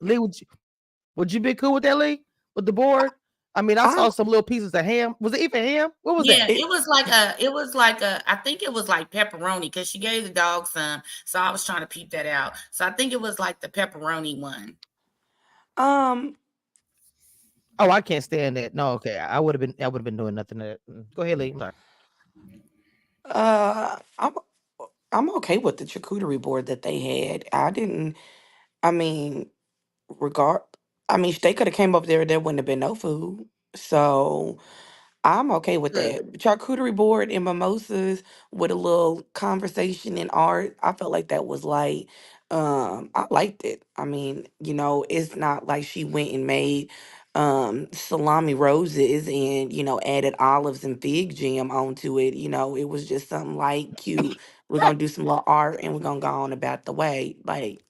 Lee, would you be cool with that, Lee? With the board? I mean, I I saw some little pieces of ham. Was it even ham? What was Yeah, that? it it was like a I think it was like pepperoni because she gave the dog some, so I was trying to peep that out. So I think it was like the pepperoni one. um Oh, I can't stand that. No, okay. I would have been doing nothing to that. Go ahead, Lee. I'm sorry. uh I'm I'm okay with the charcuterie board that they had. I didn't. I mean, regard. I mean, they could have came up there. There wouldn't have been no food. So I'm okay with Good. that. Charcuterie board and mimosas with a little conversation and art. I felt like that was like, I liked it. I mean, it's not like she went and made salami roses and, added olives and fig jam onto it. It was just something like cute. We're gonna do some little art and we're gonna go on about the way. Like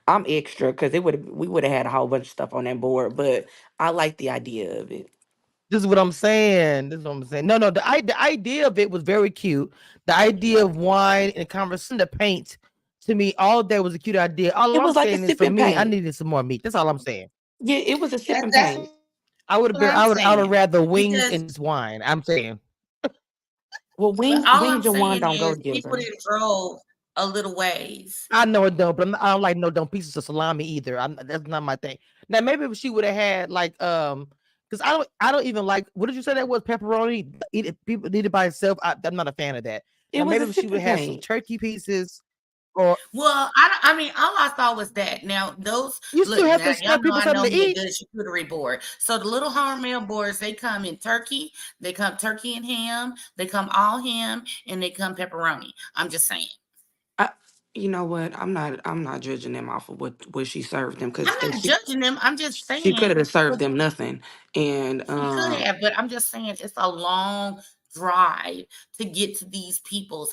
I'm extra because we would have had a whole bunch of stuff on that board, but I like the idea of it. This is what I'm saying. This is what I'm saying. No, no. The idea of it was very cute. The idea of wine and conversation, the paint, to me, all that was a cute idea. All It I'm was like a saying is, for sipping me, I paint. needed some more meat. That's all I'm saying. Yeah, it was a sipping That's paint. what I'm saying I would have rather because wings and just wine. I'm saying Well, but wings, all I'm wings and wine saying don't go is people together. that drove a little ways. I know it don't, but I don't like no dumb pieces of salami either. That's not my thing. Now maybe if she would have had like because I don't even like, what did you say that was, pepperoni? People eat it by itself. I'm not a fan of that. It Now was maybe a if she would sipping have some paint. turkey pieces, or Well, I mean, all I saw was that. Now, those you still look, have now to y'all serve know people I something know to me a eat. good charcuterie board. So the little Hormel boards, they come in turkey, they come turkey and ham, they come all ham, and they come pepperoni. I'm just saying. I, you know what? I'm not judging them off of what she served them because I'm not judging them. I'm just she could saying have served for them nothing. And she could have, but I'm just saying it's a long drive to get to these people's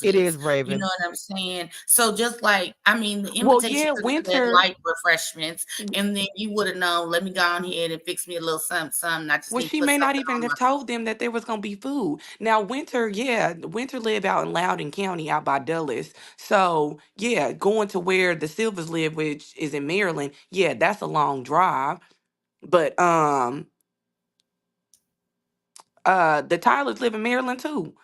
It houses. is You know Raven. what I'm saying? So just like, I mean, the well, invitation yeah, could have said winter. light refreshments, and then you would have known, let me go on ahead and fix me a little something, something. I just Well, need to she put may not something even on have my told them that there was gonna be food. Now, winter, yeah, winter live out in Loudoun County, out by Dulles. So, yeah, going to where the Silvers live, which is in Maryland, yeah, that's a long drive. But the Tylers live in Maryland too.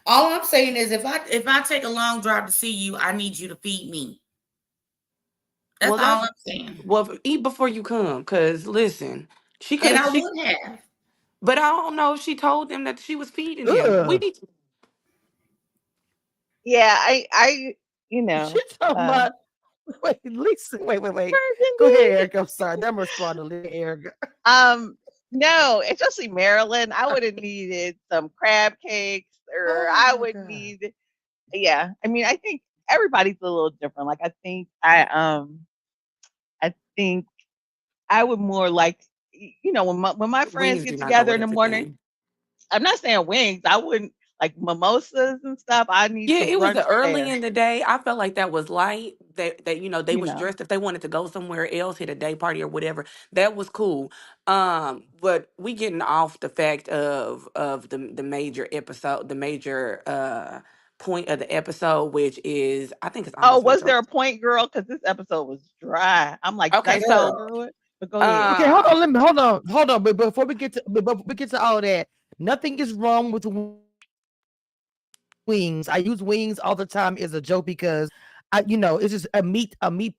all I'm saying is if I take a long drive to see you, I need you to feed me. Well, That's all that's I'm saying. eat before you come, cause listen, she could And have I she, would have. but I don't know if she told them that she was feeding them. We Ugh. need Yeah, I, you She know, talking uh, about, wait, Lisa, wait. Go ahead, burgundy. Eric. I'm sorry. I'm responding to Eric. Um, no, especially Maryland. I would have needed some crab cakes, or Oh I my would God. need. Yeah, I mean, I think everybody's a little different. Like, I think I would more like, when my friends Wings do get not go together with in the morning. everything. I'm not saying wings. I wouldn't like mimosas and stuff. I need Yeah, some it was brunch the early fare. in the day. I felt like that was light. That they You was know. dressed if they wanted to go somewhere else, hit a day party or whatever. That was cool. But we getting off the fact of the major episode, the major point of the episode, which is I think it's Oh, almost was winter. there a point, girl? Because this episode was dry. I'm like, should I Okay, skip so Girl. through it? But go ahead. Okay, hold uh on. Hold on. But before we get to all that, nothing is wrong with wings. I use wings all the time as a joke because it's just a meat thing. It's a saying.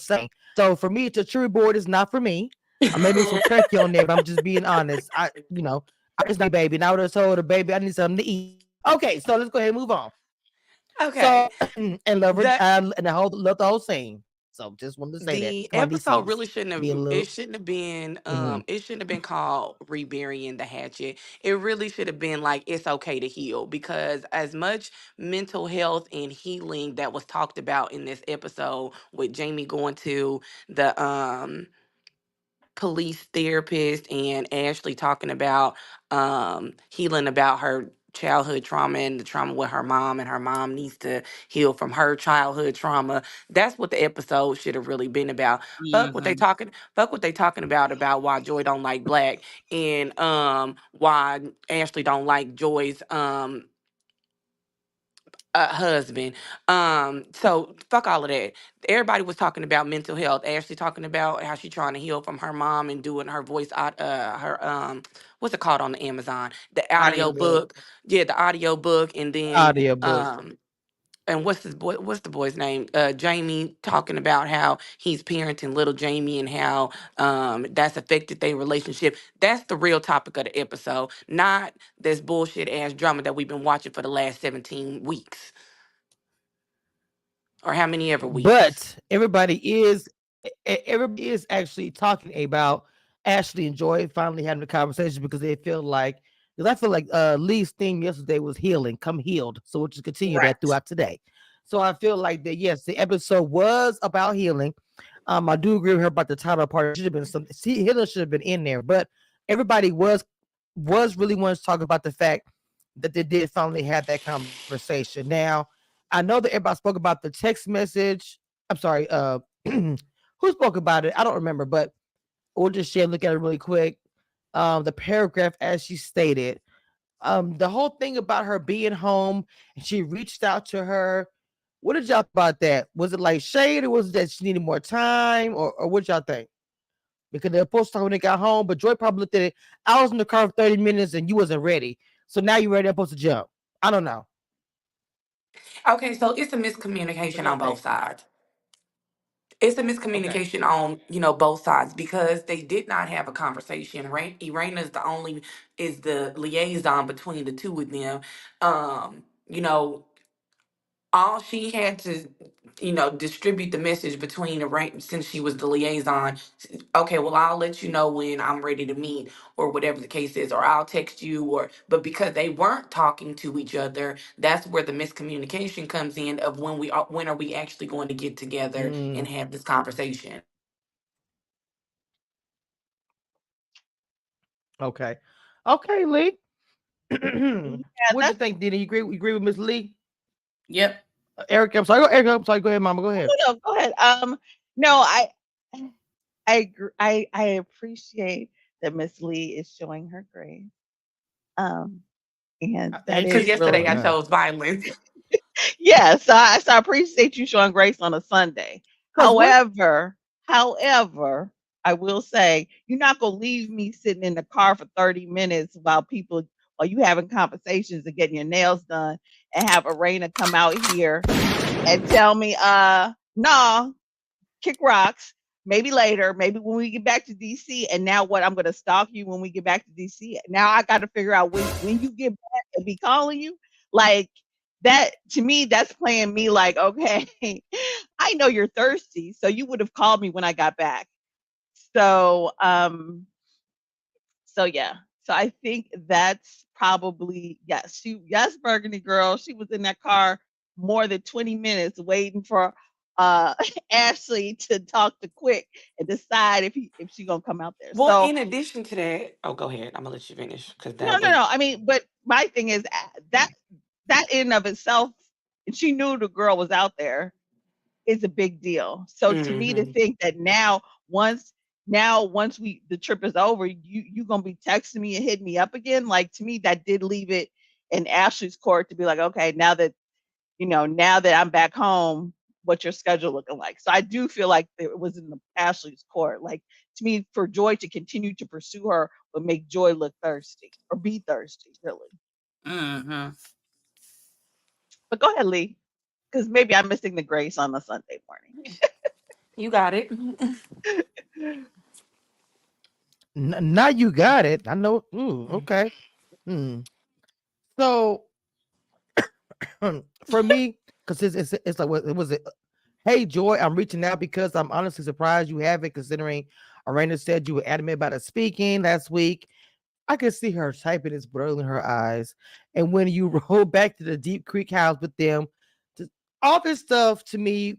So for me, it's a tree board is not for me. Maybe some turkey on there, but I'm just being honest. I just need baby. And I would have told her, baby, I need something to eat. Okay, so let's go ahead and move on. okay. So and love her The and I love the whole scene. So just wanted to say that. the My niece episode was really shouldn't being a have little. Mhm. it shouldn't have been called reburying the hatchet. It really should have been like it's okay to heal because as much mental health and healing that was talked about in this episode with Jamie going to the police therapist and Ashley talking about healing about her childhood trauma and the trauma with her mom and her mom needs to heal from her childhood trauma. That's what the episode should have really been about. Mhm. Fuck what they talking about why Joy don't like black and why Ashley don't like Joy's husband. So fuck all of that. Everybody was talking about mental health. Ashley talking about how she trying to heal from her mom and doing her voice out her what's it called on the Amazon? The audio Audiobook. book. Yeah, the audio book. And then Audio book. and what's the boy's name? Jamie talking about how he's parenting little Jamie and how that's affected their relationship. That's the real topic of the episode, not this bullshit ass drama that we've been watching for the last 17 weeks or how many ever weeks. But everybody is actually talking about Ashley and Joy finally having a conversation because they feel like, because I feel like Lee's theme yesterday was healing, come healed. So we'll just continue Right. that throughout today. So I feel like that yes, the episode was about healing. I do agree with her about the title part. Should have been some healing should have been in there, but everybody was really wanting to talk about the fact that they did finally have that conversation. Now, I know that everybody spoke about the text message. I'm sorry, who spoke about it? I don't remember, but we'll just share look at it really quick. The paragraph as she stated. The whole thing about her being home and she reached out to her. What did y'all about that? Was it like shade or was it that she needed more time or what y'all think? Because they're supposed to talk when they got home, but Joy probably looked at it. I was in the car for 30 minutes and you wasn't ready. So now you're ready, I'm supposed to jump. I don't know. Okay, so it's a What miscommunication do y'all on both think? sides. It's a Okay. miscommunication on both sides because they did not have a conversation. Right, Irena is the liaison between the two of them. You know, all she had to distribute the message between the right since she was the liaison. Okay, well, I'll let you know when I'm ready to meet or whatever the case is, or I'll text you. Or but because they weren't talking to each other, that's where the miscommunication comes in of when are we actually going to get together and Mm, have this conversation. okay. Okay, Lee. Yeah, What'd you that's think, Dina? You agree with Miss Lee? Yep. Eric, I'm sorry. Eric, I'm sorry. Go ahead, Mama. Go ahead. no, go ahead. No, I appreciate that Miss Lee is showing her grace. Um, and that Thank Because you. is Oh yesterday I really, God. chose violence. yeah. So I appreciate you showing grace on a Sunday. Cause what? However, I will say you're not gonna leave me sitting in the car for 30 minutes while you having conversations and getting your nails done, and have Arena come out here and tell me, nah, kick rocks. Maybe later, maybe when we get back to DC. And now what? I'm gonna stalk you when we get back to DC. Now I got to figure out when you get back and be calling you. Like that to me, that's playing me like, okay, I know you're thirsty, so you would have called me when I got back. So so yeah. So I think that's probably yes. Yes, Burgundy girl. She was in that car more than 20 minutes waiting for Ashley to talk to Quick and decide if she gonna come out there. Well, So in addition to that, oh, go ahead. I'm gonna let you finish because no, that no, was. no. I mean, but my thing is that in and of itself, and she knew the girl was out there, is a big deal. So to me to Hmm. think that once we the trip is over, you gonna be texting me and hitting me up again, like to me that did leave it in Ashley's court to be like, okay, now that I'm back home, what's your schedule looking like? So I do feel like it was in the Ashley's court. Like to me, for Joy to continue to pursue her would make Joy look thirsty or be thirsty, really. Mm-hmm. But go ahead, Lee, because maybe I'm missing the grace on a Sunday morning. You got it. Now you got it. I know. Ooh, okay. Hmm. So for me, because it's like what it was it. Hey Joy, I'm reaching out because I'm honestly surprised you haven't, considering Arena said you were adamant about it speaking last week. I could see her typing this bro in her eyes. And when you roll back to the Deep Creek house with them, all this stuff to me,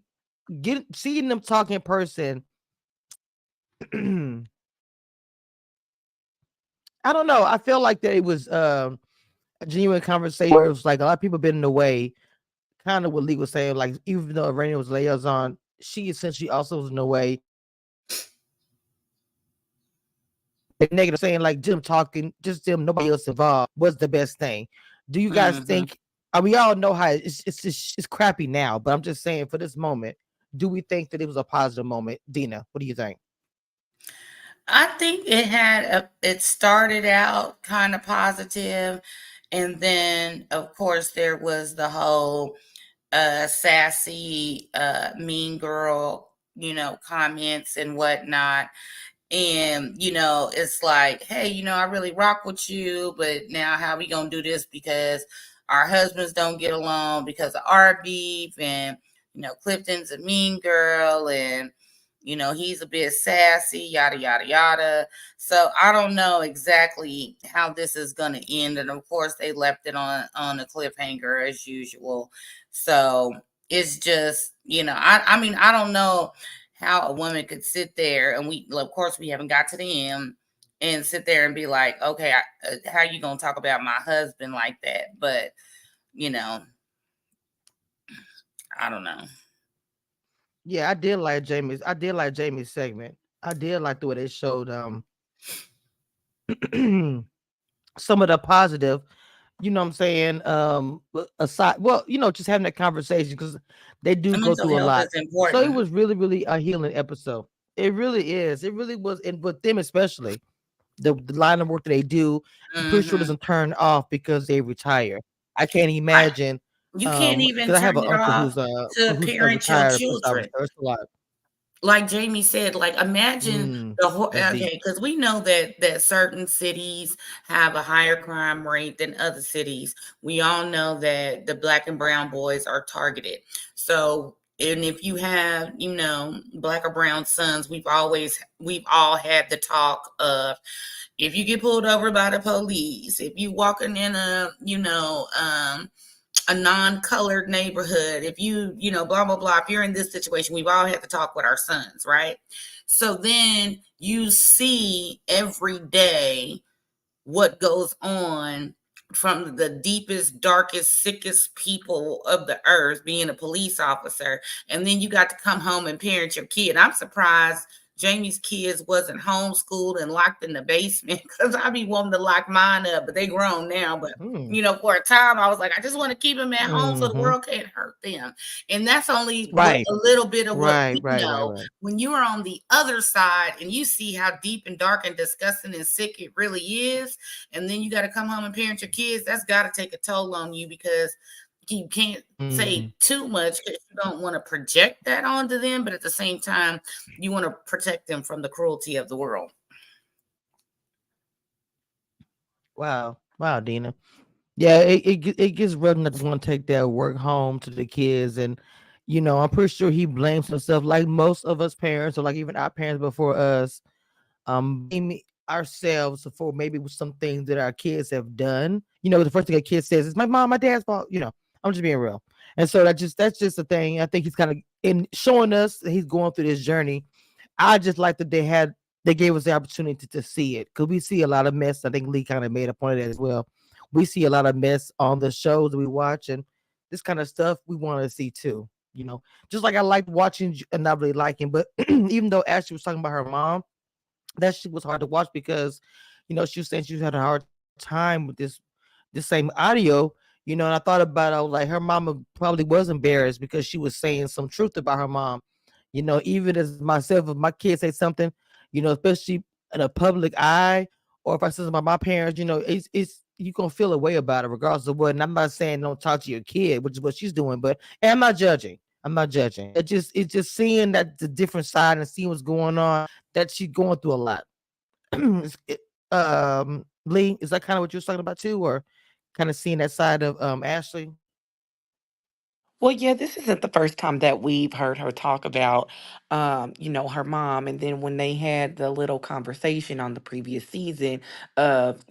seeing them talk in person, I don't know. I feel like that it was a genuine conversation where it was like a lot of people been in the way, kind of what Lee was saying, like even though Raina was liaison, she essentially also was in the way. Negative saying like Jim talking, just them, nobody else involved was the best thing. Do you guys Mm-hmm. think We all know how it's crappy now, but I'm just saying for this moment, do we think that it was a positive moment? Dina, what do you think? I think it started out kind of positive, and then of course there was the whole sassy mean girl, comments and whatnot. And it's like, hey, I really rock with you, but now how we gonna do this because our husbands don't get along because of our beef, and Clifton's a mean girl, and he's a bit sassy, yada yada yada. So I don't know exactly how this is gonna end, and of course they left it on a cliffhanger as usual. So it's just, I mean, I don't know how a woman could sit there, and of course we haven't got to the end, and sit there and be like, okay, how you gonna talk about my husband like that? But you know I don't know. Yeah, I did like Jamie's. I did like Jamie's segment. I did like the way they showed some of the positive, you know what I'm saying? Aside, well, just having that conversation because they do go Mental through a health is lot. So it important. was really, really a healing episode. It really is. It really was, and with them especially, the line of work that they do, I'm pretty sure Hmm. doesn't turn off because they retire. I can't imagine, You can't even because I have turn an it uncle off to who's a parent your retired police officer. children. It's a lot. Like Jamie said, like imagine the whole, That's deep. okay, because we know that certain cities have a higher crime rate than other cities. We all know that the black and brown boys are targeted. So, and if you have, black or brown sons, we've all had the talk of, if you get pulled over by the police, if you walking in a non-colored neighborhood, if blah blah blah, if you're in this situation, we've all had to talk with our sons, right? So then you see every day what goes on from the deepest, darkest, sickest people of the earth, being a police officer. And then you got to come home and parent your kid. I'm surprised Jamie's kids wasn't homeschooled and locked in the basement, because I'd be wanting to lock mine up, but they grown now. But Mm, for a time I was like, I just want to keep them at home so the hmm. world can't hurt them. And that's only what Right, a little bit of what right, we right, right, know. right. When you are on the other side and you see how deep and dark and disgusting and sick it really is, and then you got to come home and parent your kids, that's got to take a toll on you, because you can't Mm. say too much because you don't want to project that onto them, but at the same time you want to protect them from the cruelty of the world. Wow, wow, Dina. Yeah, it gets rough not to want to take that work home to the kids, and I'm pretty sure he blames himself like most of us parents, or like even our parents before us, blame ourselves for maybe some things that our kids have done. The first thing a kid says is my mom, my dad's fault. I'm just being real, and so that's just a thing. I think he's kind of in showing us that he's going through this journey. I just like that they gave us the opportunity to see it, because we see a lot of mess. I think Lee kind of made a point of that as well. We see a lot of mess on the shows that we watch, and this kind of stuff we want to see too. Just like I liked watching and not really liking, but even though Ashley was talking about her mom, that shit was hard to watch because, she was saying she had a hard time with this same audio. And I thought about it, I was like, her mama probably was embarrassed because she was saying some truth about her mom. Even as myself, if my kids say something, especially in a public eye, or if I say something about my parents, it's you gonna feel a way about it regardless of what. And I'm not saying don't talk to your kid, which is what she's doing, but and I'm not judging. I'm not judging. It's just seeing that the different side and seeing what's going on, that she's going through a lot. Lee, is that kind of what you're talking about too, or kind of seeing that side of Ashley? Well, yeah, this isn't the first time that we've heard her talk about, her mom. And then when they had the little conversation on the previous season of,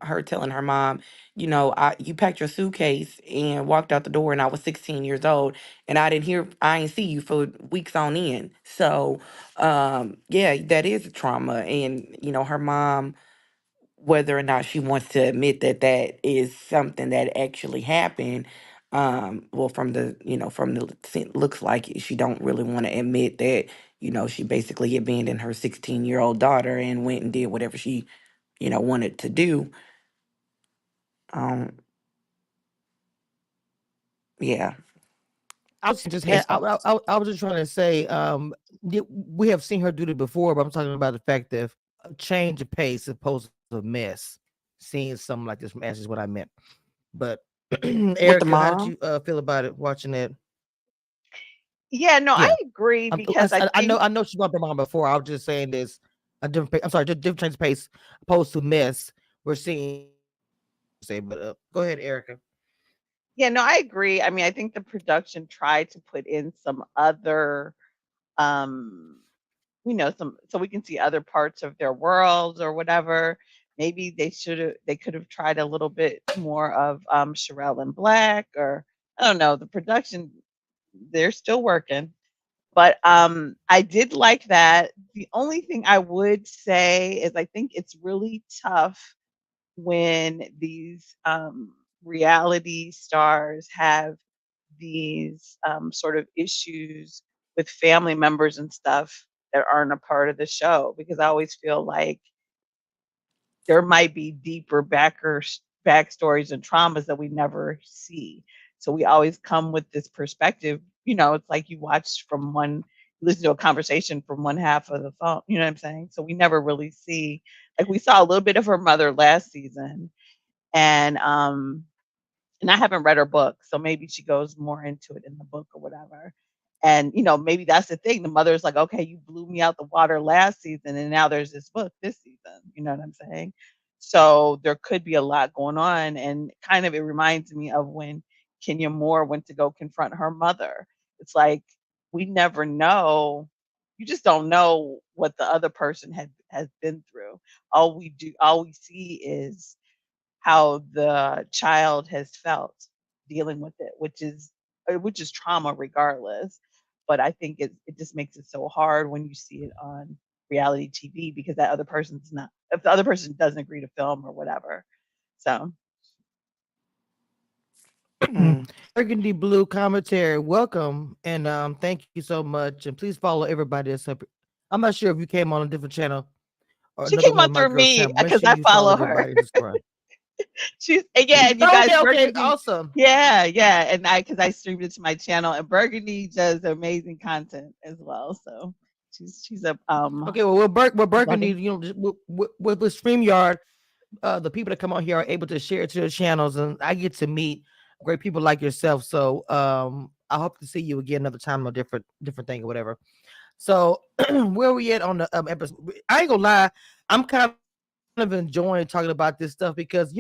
her telling her mom, you packed your suitcase and walked out the door, and I was 16 years old, and I didn't see you for weeks on end. So, yeah, that is a trauma. And, her mom, whether or not she wants to admit that that is something that actually happened, well, looks like she don't really want to admit that, she basically abandoned her 16-year-old daughter and went and did whatever she, wanted to do. um Yeah. I It's was just had I was just trying to say, we have seen her do it before, but I'm talking about the fact that a change of pace is opposed to a mess. Seeing something like this from Ash is what I meant. But with the Erica, how did mom. you feel about it watching it? Yeah, no, I Yeah, agree because I I know think she's gone from mom before. I was just saying this a different. I'm sorry, just different change of pace opposed to mess. We're seeing say, but go ahead, Erica. yeah, no, I agree. I mean, I think the production tried to put in some other um some so we can see other parts of their worlds or whatever. Maybe they could have tried a little bit more of Sherelle and Black, or I don't know, the production, they're still working. But I did like that. The only thing I would say is I think it's really tough when these reality stars have these sort of issues with family members and stuff that aren't a part of the show, because I always feel like there might be deeper backstories and traumas that we never see. So we always come with this perspective. It's like you watch from listen to a conversation from one half of the phone. You know what I'm saying? So we never really see, like we saw a little bit of her mother last season, and I haven't read her book, so maybe she goes more into it in the book or whatever. And maybe that's the thing. The mother's like, okay, you blew me out the water last season, and now there's this book this season. You know what I'm saying? So there could be a lot going on, and kind of it reminds me of when Kenya Moore went to go confront her mother. It's like we never know. You just don't know what the other person has been through. All we see is how the child has felt dealing with it, which is trauma regardless. But I think it just makes it so hard when you see it on reality TV, because that other person's not if the other person doesn't agree to film or whatever. So Mm. Burgundy Blue commentary, welcome and thank you so much. And please follow everybody that's up. I'm not sure if you came on a different channel or she another came one up of my through girls' me channel. Make because sure I you follow follow her. everybody and subscribe. She's again, you guys, Okay, Burgundy. awesome. Yeah, yeah, and because I streamed it to my channel, and Burgundy does amazing content as well. So she's a Okay, well, Burgundy, brother. you know, with StreamYard, the people that come on here are able to share it to their channels, and I get to meet great people like yourself. So, I hope to see you again another time, a different thing or whatever. So, where we at on the episode? I ain't gonna lie, I'm kind of enjoying talking about this stuff because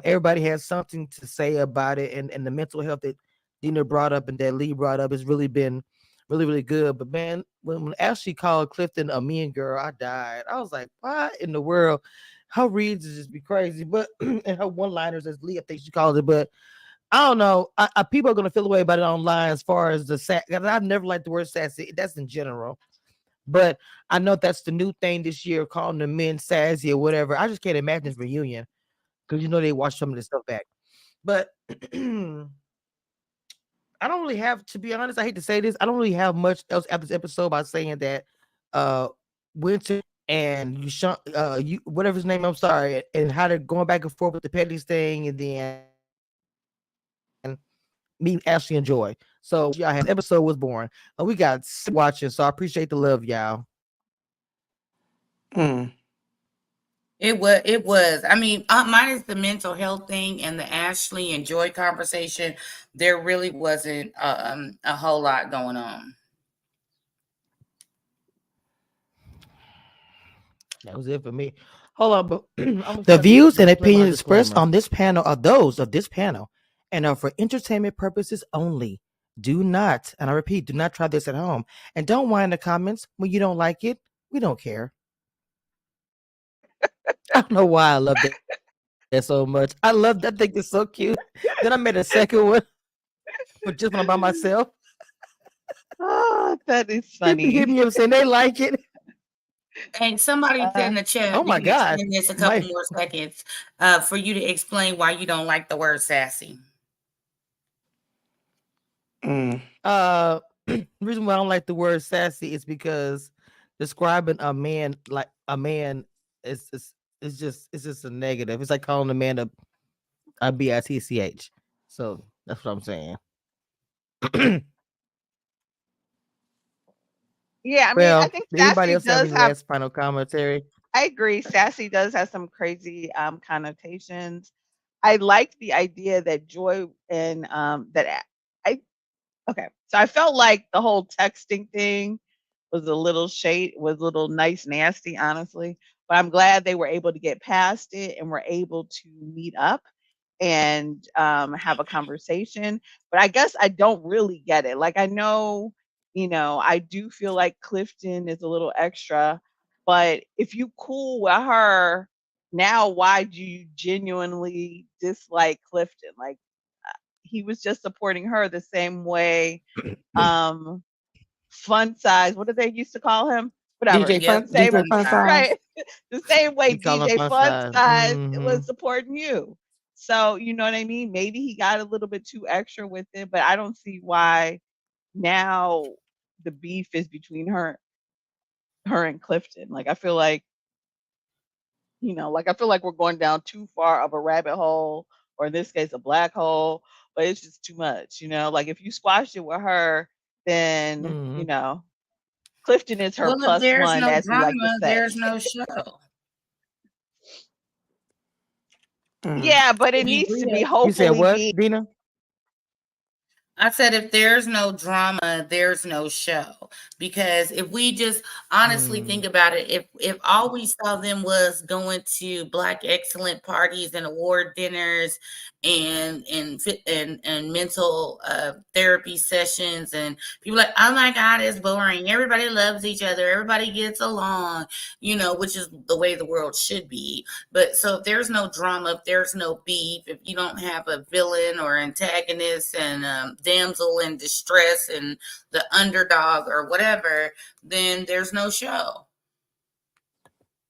everybody has something to say about it, and the mental health that Dina brought up and that Lee brought up has really been really good. But man, when Ashley called Clifton a mean girl, I died. I was like, what in the world? Her reads is just be crazy, but and her one liners, as Lee, I think she called it, but I don't know. People are gonna feel away about it online as far as the sass. I've never liked the word sassy. That's in general, but I know that's the new thing this year, calling the men sassy or whatever. I just can't imagine this reunion because they watch some of this stuff back. But I don't really have, to be honest. I hate to say this. I don't really have much else after this episode by saying that uh Winter and you whatever his name. I'm sorry, and how they're going back and forth with the Petty's thing, and then me, Ashley, and Joy. So y'all had episode was born. We got watching, so I appreciate the love, y'all. Mm. It was. I mean, minus the mental health thing and the Ashley and Joy conversation, there really wasn't a whole lot going on. That was it for me. Hold on, but I'm gonna the start views and play my opinions expressed disclaimer. on this panel are those of this panel and are for entertainment purposes only. Do not, and I repeat, do not try this at home. And don't whine in the comments when you don't like it. We don't care. I don't know why I love that so much. I love that thing. It's so cute. Then I made a second one for just when I'm by myself. Oh, that is People hit me up funny. saying they like it. And somebody said Uh, in the Oh chat, you my can God. extend this a My couple more seconds for you to explain why you don't like the word sassy. Mm. the reason why I don't like the word sassy is because describing a man is just it's just a negative. It's like calling a man a bitch. So That's what I'm saying. Yeah, I mean, I Well, think anybody sassy else have does any have. last final commentary? I agree. Sassy does have some crazy connotations. I like the idea that Joy and I okay. So I felt like the whole texting thing was a little nice nasty, honestly. But I'm glad they were able to get past it and were able to meet up and have a conversation. But I guess I don't really get it. Like I know, I do feel like Clifton is a little extra, but if you cool with her, now why do you genuinely dislike Clifton? Like he was just supporting her the same way um fun size, what did they used to call him? Whatever. DJ Yep, Fun The same DJ fun Fun size. Size. right. The same way You call them DJ fun Fun size. Size Mm-hmm. was supporting you. So, you know what I mean? Maybe he got a little bit too extra with it, but I don't see why now the beef is between her and Clifton. Like I feel like, like I feel like we're going down too far of a rabbit hole, or in this case a black hole, but it's just too much, like if you squash it with her, then, Mm-hmm. Clifton is her Well, if plus there's one, no as we like to drama, say. there's no show. Mm. Yeah, but To it be needs to be real. You said hopefully what, be. Dina? I said, if there's no drama, there's no show. Because if we just honestly Mm. think about it, if all we saw them was going to Black excellent parties and award dinners and mental therapy sessions, and people like, oh my God, it's boring. Everybody loves each other. Everybody gets along. Which is the way the world should be. But so if there's no drama, if there's no beef, if you don't have a villain or antagonist and damsel in distress and the underdog or whatever, then there's no show.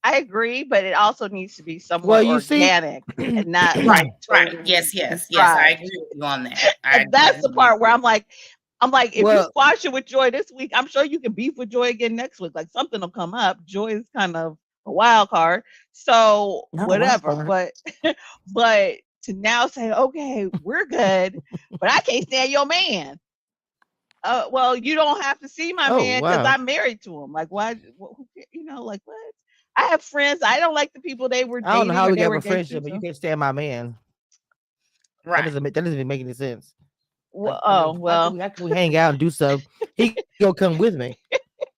I agree, but it also needs to be Well, somewhat you see, organic and not Right, like right. totally Yes, yes, yes. I contrived. agree with you on that. I And that's the definitely part where agree. I'm like, if you well, squash it with Joy this week, I'm sure you can beef with Joy again next week. Like something will come up. Joy is kind of a wild card. So Not a wild whatever. card. But to now say, okay, we're good, but I can't stand your man. Well, you don't have to see my oh man because wow, I'm married to him. Like, why? Like what? I have friends. I don't like the people they were I don't know dating how or we can they have were a engaged to. friendship, but you can't stand my man. Right. That doesn't even make any sense. Like, I Oh mean, well, how can we hang out and do stuff? He gonna come with me.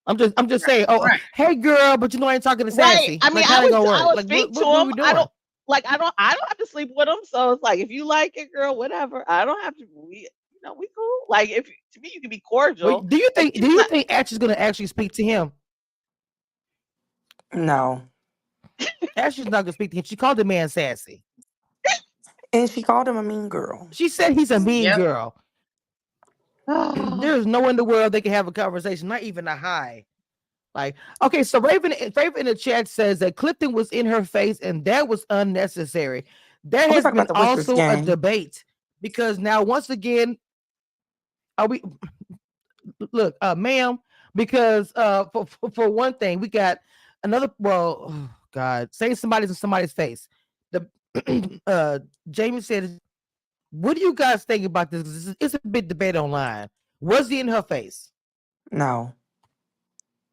I'm just Right. saying. Oh, Right. hey girl, but I ain't talking to right. Sassy. I mean, Like, how they gonna I work? would Like, speak to what are him. we I doing? don't like. I don't have to sleep with him. So it's like if you like it, girl, whatever. I don't have to. We cool. Like if to me, you can be cordial. Wait, do you Like think? Do he's you not. think Ash is gonna actually speak to him? No. Ash is not gonna speak to him. She called the man Sassy. And she called him a mean girl. She said he's a mean Yep. girl. There's no in the world they can have a conversation, not even a hi. Like, okay, so Raven in the chat says that Clifton was in her face and that was unnecessary. There Are we has talking been about the Whisper's also a game? debate because now once again, are we look, ma'am, because for one thing, we got another oh, God, saying somebody's in somebody's face. The Jamie said, what do you guys think about this? It's a big debate online. Was he in her face? No.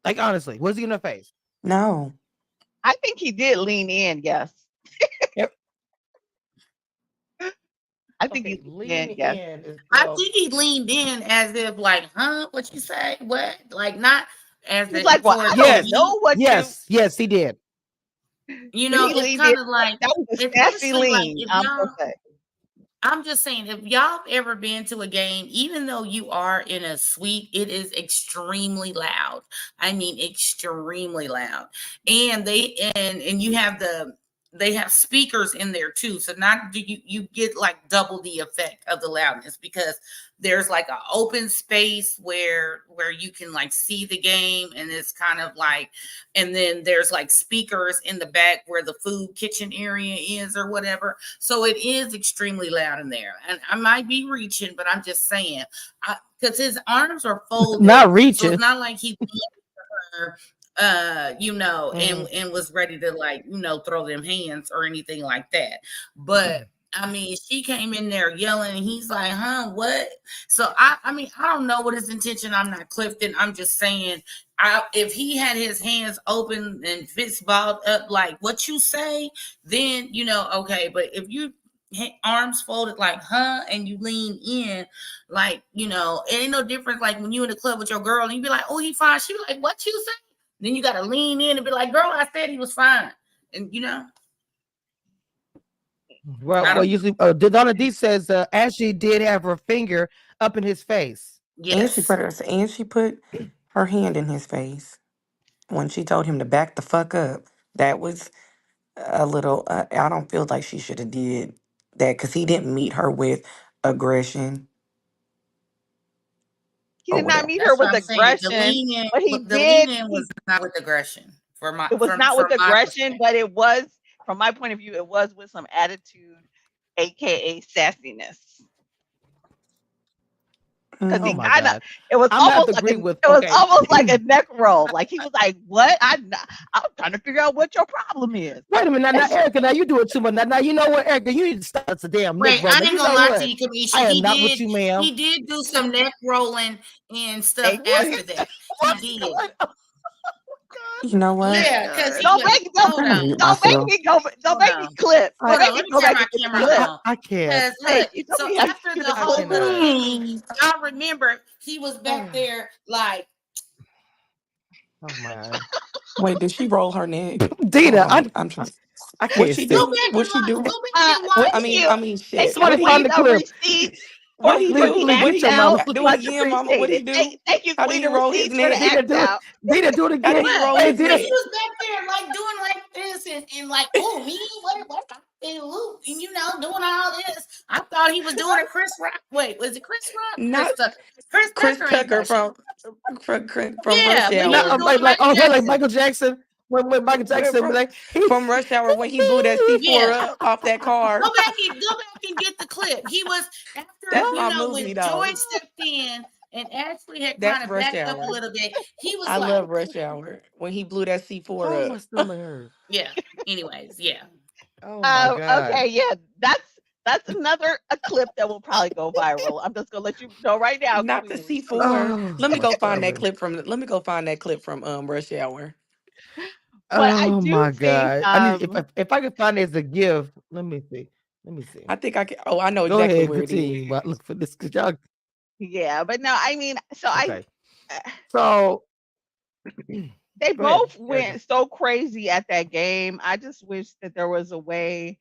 Like honestly, was he in her face? No. I think he did lean in. Yes, Yep. I think Okay, he leaned lean in. Yes. in is I well. think he leaned in as if like, huh? What you say? What? Like not as He's like, well, I towards don't Yes, me. know what you. yes, he did. But he It's leaned in. kind of like, That was a sassy especially like lean. if I'm gonna y'all say. I'm just saying, if y'all have ever been to a game, even though you are in a suite, it is extremely loud. I mean, extremely loud. And you have they have speakers in there too. So not do you get like double the effect of the loudness because there's like an open space where you can like see the game and it's kind of like, and then there's like speakers in the back where the food kitchen area is or whatever. So it is extremely loud in there. And I might be reaching, but I'm just saying, because his arms are folded. Not So it's reaching. not like he her, Mhm. and was ready to like, throw them hands or anything like that. But I mean, she came in there yelling, and he's like, "Huh, what?" So I mean, I don't know what his intention. I'm not Clifton. I'm just saying, if he had his hands open and fists balled up like what you say, then okay. But if you arms folded like and you lean in, like it ain't no difference. Like when you in the club with your girl and you be like, "Oh, he fine." She be like, "What you say?" Then you got to lean in and be like, "Girl, I said he was fine," and Well, usually, Donna D says Ashley did have her finger up in his face. yes. And she put her hand in his face when she told him to back the fuck up. That was a little. I don't feel like she should have did that because he didn't meet her with aggression He or did not whatever. meet her That's what with I'm saying. aggression, but The lean in was not with aggression it was not from with my aggression, perspective. but it was, from my point of view, it was with some attitude, aka sassiness. Because Oh he my kind of, God, it was I'm gonna have almost to like agree with. it was Okay, almost like a neck roll. Like he was like, "What? I'm trying to figure out what your problem is." wait a minute, now, Erica, now you do it too much. Now you know what, Erica, you need to stop. It's a damn neck Wait, roll. I Now ain't you gonna know lie to what? you, Kamisha. I am not with you, ma'am. He did do some neck rolling and stuff Thank after you. that. He What's did. going on? You know what? Yeah, because he Don't was. make me I'm go. Hold gonna on. mute Don't make myself. me go. Don't Hold make me on. clip. Don't Hold make on. me Let me go turn back my and get the camera clip. on. I can't. Because Thank look, you. Tell so me how after you the I whole little cannot. thingy, y'all remember he was back there like Oh my Wait, did she roll her neck? Hold Dina, on, I'm trying. I What can't she go stand. do? back What and she do? go back and What? watch thank it. you. I mean, Thank shit. you, What Somebody he find Queen the do? of clip. Receipts, What for he Please, the do? please What act mute he your do? mama. out. Do it Much again, mama. What he appreciated. do? Thank you, How did Queen he of roll his Receipts, for the neck? Dina, act do it. out. Dina, do it How did again. he What? roll Hey, his So Dina. he neck? was back there like doing like this and like, oh me, what and Luke, and doing all this. I thought he was doing a Chris Rock. Wait, was it Chris Rock? Not Chris Tucker. Chris Chris Tucker Tucker impression. from Yeah, Rush but he Not was Hour. doing like Michael like Jackson. Michael Jackson. When Michael Jackson be From like, he, from Rush Hour when he blew that C4 Yeah. up off that car. Go back and get the clip. He was after, That's my movie when Joy though. stepped in and Ashley had kind That's of Rush backed up a Hour. little bit. He was I love like, Rush Hour when he blew that C4 oh my up. stomach hurt. yeah. Anyways, yeah. Oh my God. Okay, yeah, that's another a clip that will probably go viral. I'm just gonna let you know right now, Not Queen the of Receipts. C4. Oh Let me my go find that stomach. clip from. Let me go find that clip from Rush Hour. But I Oh do my think, God. I need if I can find it as a gift. Let me see. Let me see. I think I can. Oh, I know Go exactly ahead, where it is. continue. But look for this because y'all. yeah, but no, I mean, so Okay. So they go ahead, both Erica. went so crazy at that game. I just wish that there was a way,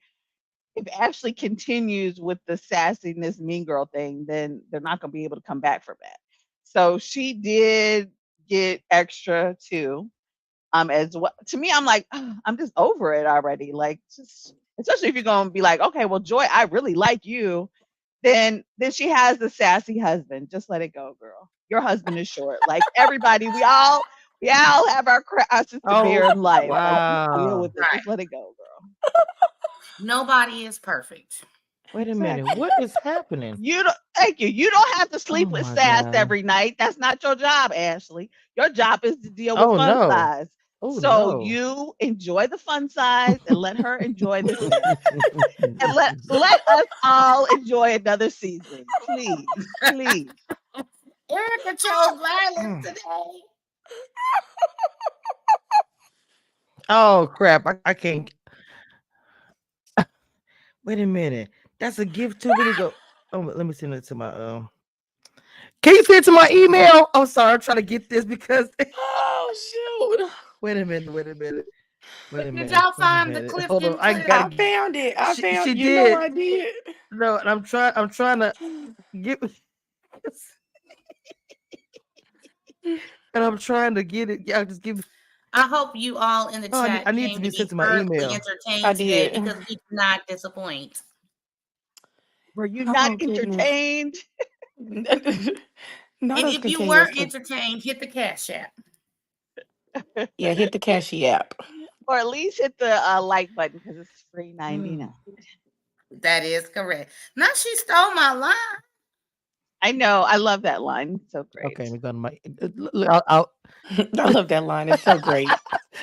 if Ashley continues with the sassiness mean girl thing, then they're not going to be able to come back from that. So she did get extra too. As well, to me, I'm like, "Ugh, I'm just over it already. Like, just especially if you're going to be like, okay, well, Joy, I really like you. Then she has the sassy husband. Just let it go, girl. Your husband is short. Like everybody, we all have our crosses to bear Oh in life. Like just deal wow. with it. Right. Just let it go, girl. Nobody is perfect. Wait a minute. Exactly. What is happening? You don't thank you. You don't have to Oh sleep with my sass God. every night. That's not your job, Ashley. Your job is to deal with Oh fun no. size. Oh So no. you enjoy the fun size and let her enjoy the sass. And let us all enjoy another season. Please. Please. Erica chose violence today. Oh crap. I can't. Wait a minute. That's a gift too. Let me go. Oh, let me send it to my Can you send it to my email? I'm sorry, I'm trying to get this because Oh shoot! wait a minute, wait a minute, wait a Did minute, y'all wait a find the minute. Hold on. Clifton I clip? gotta I found it. I found. she You know did. I did. No, and I'm trying to get and I'm trying to get it. Yeah, just give I hope you all in the I chat need to came be to sent be to my thoroughly email. I entertained today did. because we do not disappoint. Were you not Oh goodness! entertained? Not And us if you were continuous. entertained, hit the cash app. Yeah, hit the cashier app. Or at least hit the like button because it's free 99. That is correct. Now she stole my line. I know. I love that line. It's so great. Okay, we go to my I'll I love that line. It's so great.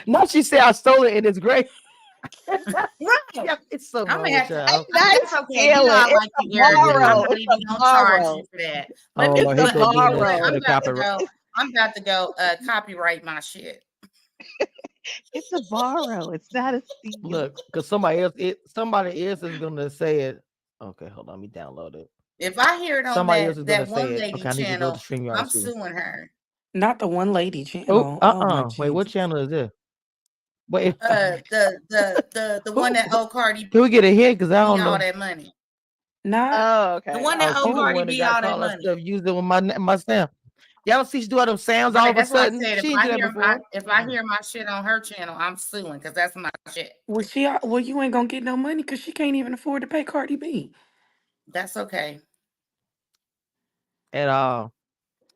now she said I stole it and it's great. Right. Yeah, it's so I'm wrong gonna with have to. Ain't y'all. nothing That's okay. You know stealing. I It's like a you, It Erica. I'm borrow. is. not It's a even gonna charge borrow. you for that. Let Oh me It's Lord, a here let go you know being the what? borrow. for the copyright. I'm about to go copyright my shit. It's a borrow. It's not a steal. Look, because somebody else is gonna say it. Okay, hold on, let me download it. If I hear it on Somebody else is gonna that say one it. lady Okay, I need to go to channel, StreamYard I'm and see. suing her. Not the one lady Oh, channel. Oh my wait, what Jesus. channel is this? Wait, The one that who owe Cardi can we get a hit? Because I B don't all know. that money. Not Oh, The okay. one Oh, that owe she the oh Cardi one that B got all that call that money. stuff using with my sound. Y'all see she do all them sounds all Right. of a That's why I sudden. said She didn't do that before. if I hear my shit on her channel, I'm suing because that's my shit. well you ain't gonna get no money because she can't even afford to pay Cardi B. That's okay. And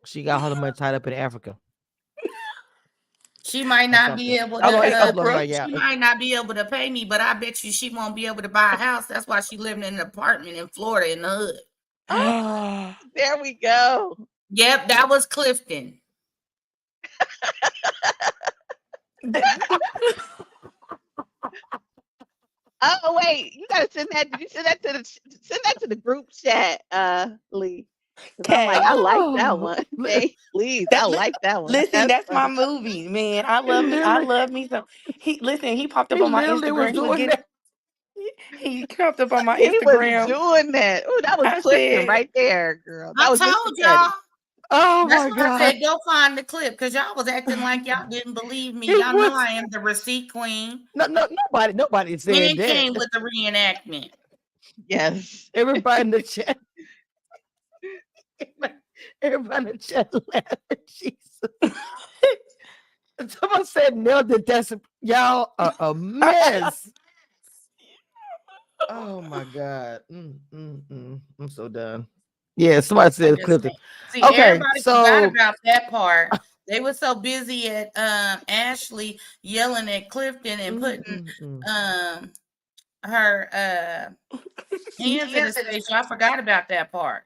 she got all the money tied up in Africa She might or not be something. able Oh no, to it's Okay, uploading Okra. right now. she might not be able to pay me, but I bet you she won't be able to buy a house. That's why she living in an apartment in Florida in the hood. Oh, there we go. Yep, that was Clifton. Oh wait, you gotta send that. Did you send that to the group chat, Lee? Because I'm like, I Okay. like that Oh, one. Hey, please, I That li- like that one. listen, That's that's my funny. movie, man. I he love me. I literally, love me some. He popped up he on my literally was Instagram. He was doing getting that. he popped up on my He was Instagram. doing that. Oh, that was I Clifton said, right there, girl. I That was Mr. told Petty. y'all. Oh That's my why I god, said go find the clip because y'all was acting like y'all didn't believe me. he Y'all know was I am the receipt queen. nobody said And that. came with the reenactment. Yes. Everybody in the chat, everybody in the chat laughing. Jesus, someone said nailed it. That's y'all are a mess. Oh my god, I'm so done. Yeah, somebody I'm said just Clifton. saying. See, Okay, everybody forgot so about that part. They were so busy at Ashley yelling at Clifton and mm, putting mm, mm. um her hands in his face. Y'all forgot about that part.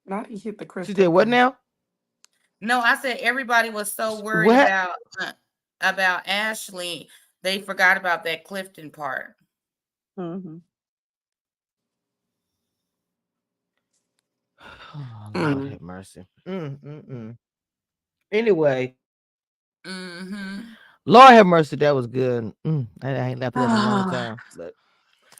not he hit the She did crystal what thing. now? No, I said everybody was so worried What? about Ashley, they forgot about that Clifton part. Hmm. Oh, Lord Mm. have mercy. Anyway, Mm-hmm. Lord have mercy. That was good. I ain't laughed at that in a long time. But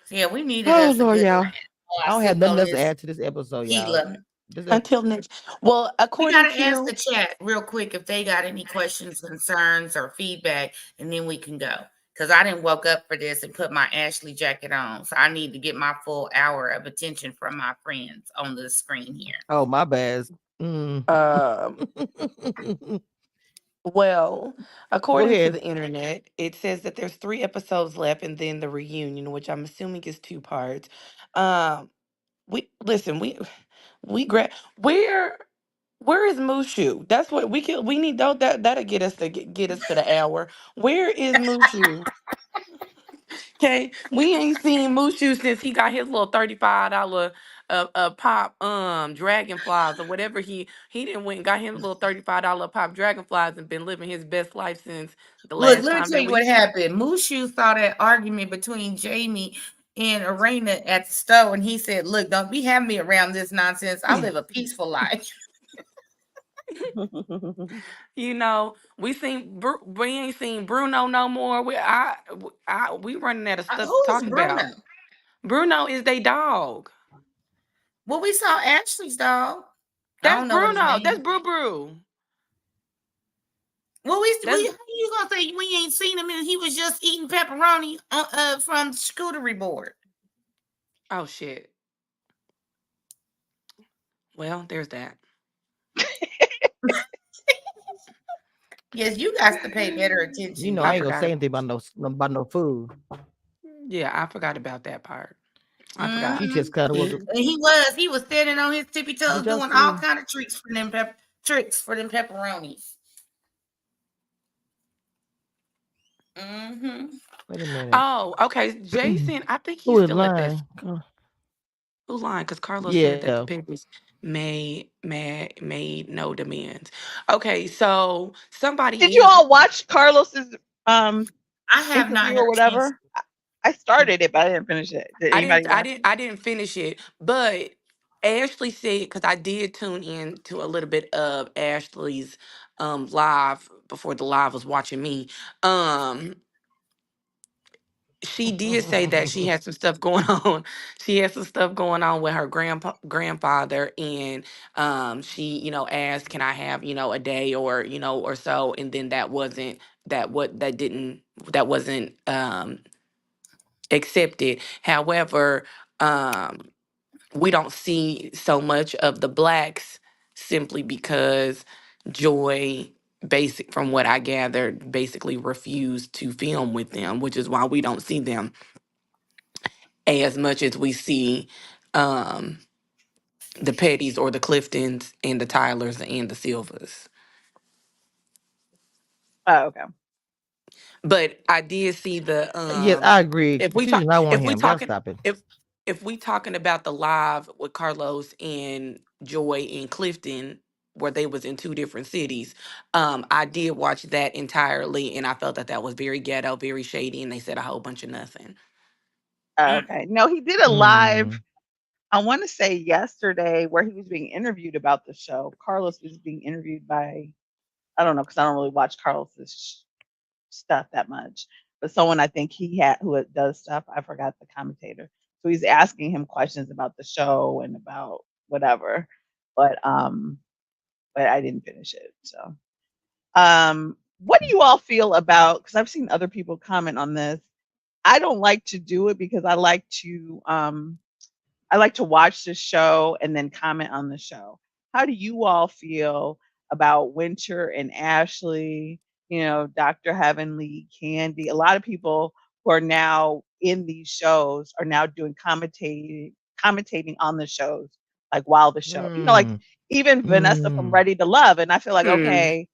Yeah, we needed oh us a Lord, good y'all, laugh while I don't have sitting nothing on else to this add to this episode, y'all. tequila. This Until next. Well, We according gotta ask the to chat real quick if they got any questions, concerns, or feedback, and then we can go. Because I didn't woke up for this and put my Ashley jacket on. So I need to get my full hour of attention from my friends on the screen here. oh my bad. Mm. um well, Go according to ahead. the internet, it says that there's 3 episodes left and then the reunion, which I'm assuming is 2 parts. Um we listen, we grab where is Mushu? That's what we need though that'll get us to get us to the hour. Where is Mushu? Okay, we ain't seen Mushu since he got his little $35 pop dragonflies or whatever he didn't went and got him a little $35 pop dragonflies and been living his best life since the Look, last let me time tell that you what we happened. Mushu saw that argument between Jamie and Arena at the store, and he said, "Look, don't be having me around this nonsense. I live a peaceful life." you know we ain't seen Bruno no more. We running out of stuff to Who's talk Bruno? about. Bruno is they dog. Well, we saw Ashley's dog. I That's don't know what his Bruno. That's name. Brew Brew. Well, That's how you gonna say we ain't seen him and he was just eating pepperoni from the charcuterie board? oh shit. Well, there's that. Yes, you got to pay better You attention know, I I ain't here. gonna forgot. say anything about no food. Yeah, I forgot about that part. I forgot. She Mm-hmm. just kind of was. And he was standing on his tippy toes Did y'all doing all see? kind of tricks for them pepperonis. Mm-hmm. Wait a minute. Oh, okay. Jason, I think Who he's is still at that lying? school line because Carlos said that Yeah. the papers made no demands. Okay, so somebody Did you is all watch Carlos's I have not interview had or a chance. whatever. I started it, but I didn't finish it. Did anybody watch it? I didn't finish it, but Ashley said, because I did tune in to a little bit of Ashley's live before the live was watching me. Um she did say that she had some stuff going on. She had some stuff going on with her grandfather, and she, asked, "Can I have, a day or, or so?" And then that wasn't that didn't that wasn't accepted. However, um, we don't see so much of the blacks simply because Joy, basic from what I gathered, basically refused to film with them, which is why we don't see them as much as we see um, the Pettys or the Cliftons and the Tylers and the Silvers. Oh, okay. But I did see the Yes, I agree. if we She does talk not want if we him. Y'all talking stop it. if we talking about the live with Carlos and Joy and Clifton where they was in two different cities, I did watch that entirely, and I felt that that was very ghetto, very shady, and they said a whole bunch of nothing. Oh, Mm, okay. No, he did a live, Mm. I want to say yesterday, where he was being interviewed about the show. Carlos was being interviewed by, I don't know, because I don't really watch Carlos's stuff that much, but someone I think he had who does stuff. I forgot the commentator. So he's asking him questions about the show and about whatever. But but I didn't finish it. So what do you all feel about, because I've seen other people comment on this. I don't like to do it because I like to watch the show and then comment on the show. How do you all feel about Winter and Ashley, Dr. Heavenly, Candy? A lot of people who are now in these shows are now doing commentating on the shows, like while the show, like Mm. even Vanessa from Mm. Ready to Love. And I feel like, Hmm. okay,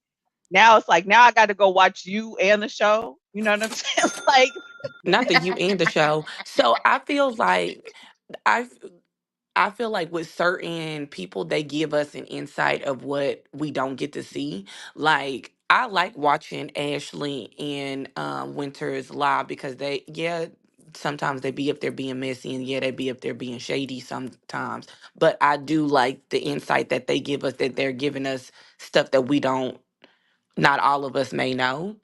now it's like now I got to go watch you and the show. You know what I'm saying? Like, Not the you and the show. So I I feel like with certain people, they give us an insight of what we don't get to see. Like, I like watching Ashley and Winters live because sometimes they be up there being messy, and yeah, they be up there being shady sometimes. But I do like the insight that they give us, that they're giving us stuff that not all of us may know.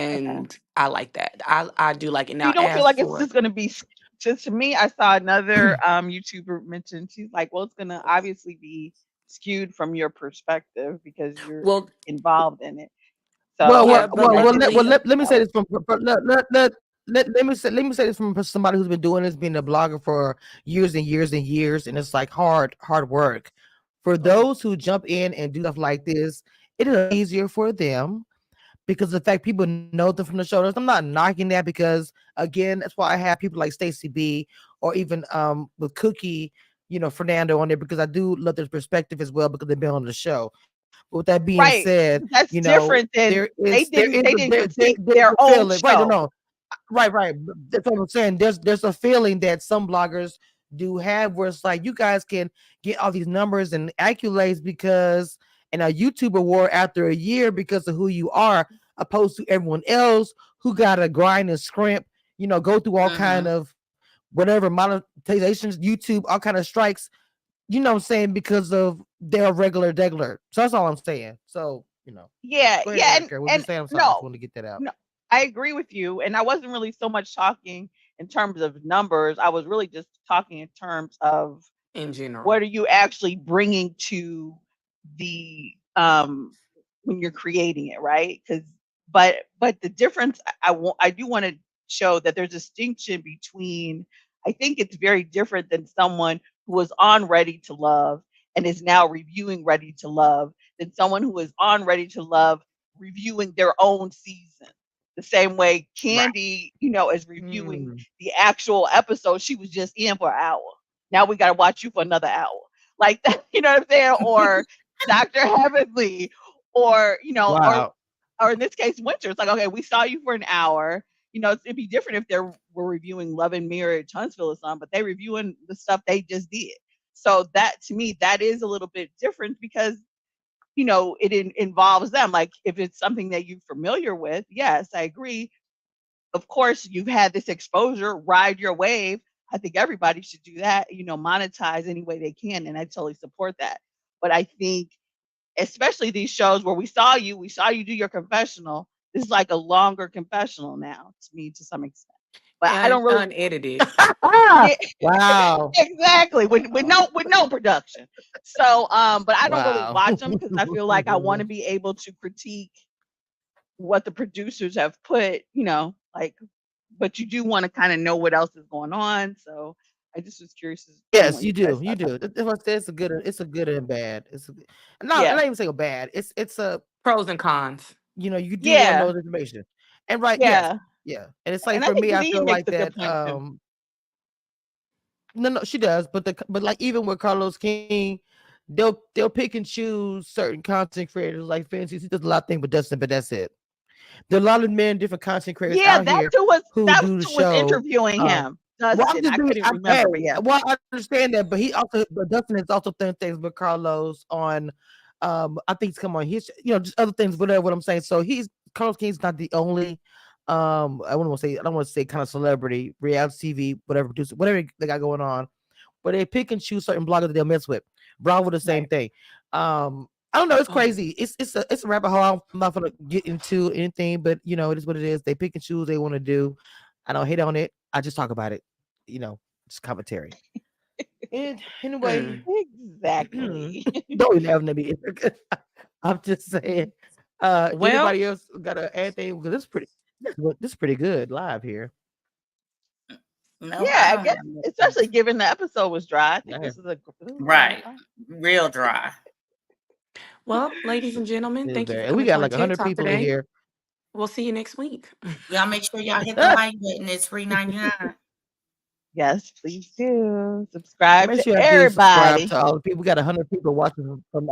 okay. And I like that. I do like it. So you Now, don't feel as like it's for, just gonna be just to me, I saw another YouTuber mention, she's like, well, it's gonna obviously be skewed from your perspective because you're well, involved in it. Well, So yeah, well, but well, that's well, just let, well, me. luckily, let me say So this let me say this from somebody who's been doing this, being a blogger for years and years and years, and it's like hard work. For mhm, those who jump in and do stuff like this, it is easier for them because the fact people know them from the show. I'm not knocking that because again, that's why I have people like Stacey B or even with Cookie, Fernando on there because I do love their perspective as well because they've been on the show. But with that being right. said, But that's different than they didn't critique there's their a own feeling. Right, no, show. no. Right, right. That's what I'm saying. There's a feeling that some bloggers do have where it's like you guys can get all these numbers and accolades because and a YouTube award after a year because of who you are, opposed to everyone else who gotta grind and scrimp, go through all kind mhm. of whatever monetizations, YouTube, all kind of strikes, what I'm saying, because of their regular degular. So that's all I'm saying. So, Yeah, go ahead, yeah, Erica. What you and saying? I'm sorry. I just no, wanted to get that out. no, I agree with you. And I wasn't really so much talking in terms of numbers. I was really just talking in terms of in general. what are you actually bringing to the when you're creating it, right? Because but the difference I do want to show that there's a distinction between, I think it's very different than someone who was on Ready to Love and is now reviewing Ready to Love than someone who is on Ready to Love reviewing their own season. The same way Right. Candy, is reviewing Mm. the actual episode she was just in for an hour. Now we got to watch you for another hour. Like that, you know what I'm saying? Or Dr. Heavenly, or, Wow. or in this case, Winter. It's like, okay, we saw you for an hour. It'd be different if they were reviewing Love and Marriage, Huntsville or something, but they reviewing the stuff they just did. So that to me, that is a little bit different because it involves them. Like if it's something that you're familiar with, yes, I agree. of course, you've had this exposure, ride your wave. I think everybody should do that, monetize any way they can. And I totally support that. But I think, especially these shows where we saw you do your confessional. This is like a longer confessional now to me to some extent. But I don't really unedited. yeah, Wow. exactly with no production. So but I don't really Wow. watch them because I feel like I want to be able to critique what the producers have put, like, but you do want to kind of know what else is going on. So I just was curious as Yes, what you you guys do. You thought about do. It's a good and bad. it. I'm Yeah. not even saying bad. It's a Pros and cons. you do want to Yeah. know the information. And right, yes. Yeah. Yeah. And it's like And I for think me, I Z feel makes like a good that point too. no, she does, but like even with Carlos King, they'll pick and choose certain content creators. Like for instance, he does a lot of things with Dustin, but that's it. There are a lot of different content creators Yeah, out here who that do the too was show. interviewing him. Well, I'm Dustin. just I being, couldn't hey, remember, but yeah. well, I understand that, but Dustin has also done things with Carlos on, I think he's come on his, just other things, whatever. What I'm saying, so Carlos King's not the only, I don't want to say kind of celebrity, reality TV, whatever producer, whatever they got going on, but they pick and choose certain bloggers that they'll mess with. Bravo, the same Right. thing. I don't know. It's crazy. It's a rabbit hole. I'm not gonna get into anything, but it is what it is. They pick and choose what they want to do. I don't hate on it. I just talk about it. Just commentary. And anyway, Exactly. don't even have me. I'm just saying. Well, Anybody else got to add anything? Because this is pretty good live here. No, I Yeah, I don't guess, have especially nothing. given the episode was dry. I think Yeah, this is a lot of Right. fun. Real dry. well, ladies and gentlemen, it is thank you for very. And we coming got to our like TED 100 Talk people in today. here. We'll see you next week. Y'all make sure y'all hit the like button. It's free 99. Yes, please do. Subscribe Make to sure y'all do subscribe everybody. to all the people. We got 100 people watching from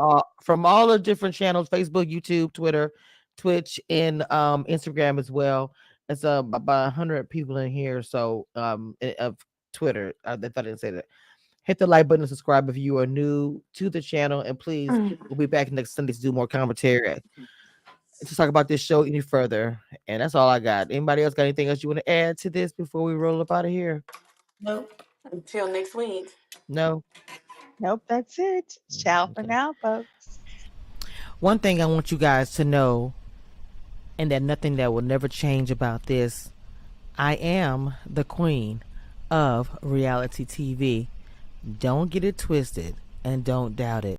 all the different channels: Facebook, YouTube, Twitter, Twitch, and Instagram as well. It's about 100 people in here. So of Twitter, I thought I didn't say that. Hit the like button and subscribe if you are new to the channel, and please, we'll be back next Sunday to do more commentary to talk about this show any further. And that's all I got. Anybody else got anything else you want to add to this before we roll up out of here? Nope. Until next week. No. Nope, that's it. Ciao for Okay. now, folks. One thing I want you guys to know, and that nothing that will never change about this, I am the queen of reality TV. Don't get it twisted and don't doubt it.